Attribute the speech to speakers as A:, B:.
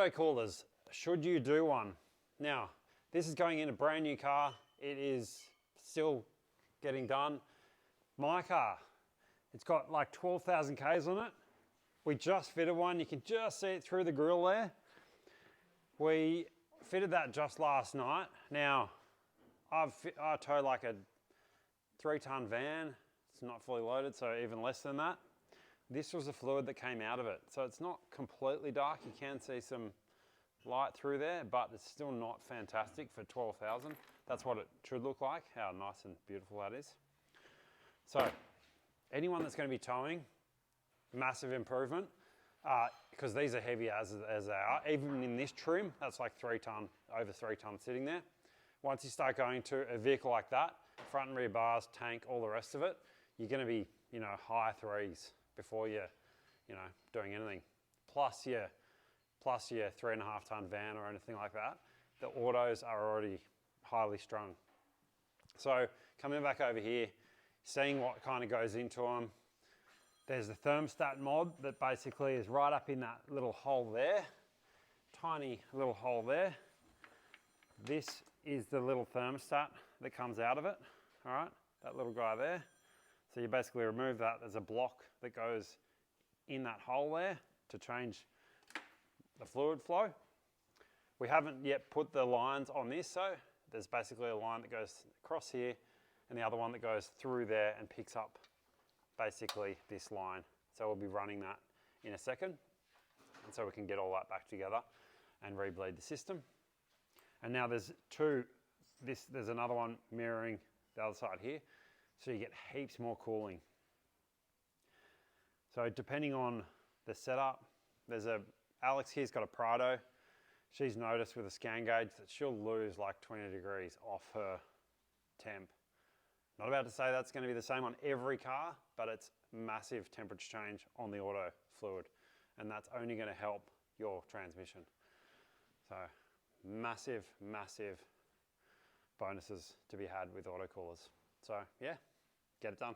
A: Auto coolers, should you do one? Now, this is going in a brand new car. It is still getting done. My car, it's got like 12,000 Ks on it. We just fitted one. You can just see it through the grill there. We fitted that just last night. Now, I tow like a 3-ton van. It's not fully loaded, so even less than that. This was the fluid that came out of it. So it's not completely dark. You can see some light through there, but it's still not fantastic for 12,000. That's what it should look like, how nice and beautiful that is. So anyone that's going to be towing, massive improvement, because these are heavy as they are. Even in this trim, that's like 3 ton, over 3 ton sitting there. Once you start going to a vehicle like that, front and rear bars, tank, all the rest of it, you're going to be, high threes before you're, doing anything. Plus your 3.5 ton van or anything like that. The autos are already highly strung. So coming back over here, seeing what kind of goes into them. There's the thermostat mod that basically is right up in that little hole there. Tiny little hole there. This is the little thermostat that comes out of it, all right? That little guy there. So you basically remove that. There's a block that goes in that hole there to change the fluid flow. We haven't yet put the lines on this, so there's basically a line that goes across here and the other one that goes through there and picks up basically this line. So we'll be running that in a second, and so we can get all that back together and rebleed the system. And now there's there's another one mirroring the other side here, so you get heaps more cooling. So depending on the setup, Alex here's got a Prado. She's noticed with a scan gauge that she'll lose like 20 degrees off her temp. Not about to say that's going to be the same on every car, but it's massive temperature change on the auto fluid, and that's only going to help your transmission. So massive, massive bonuses to be had with auto coolers. So yeah, get it done.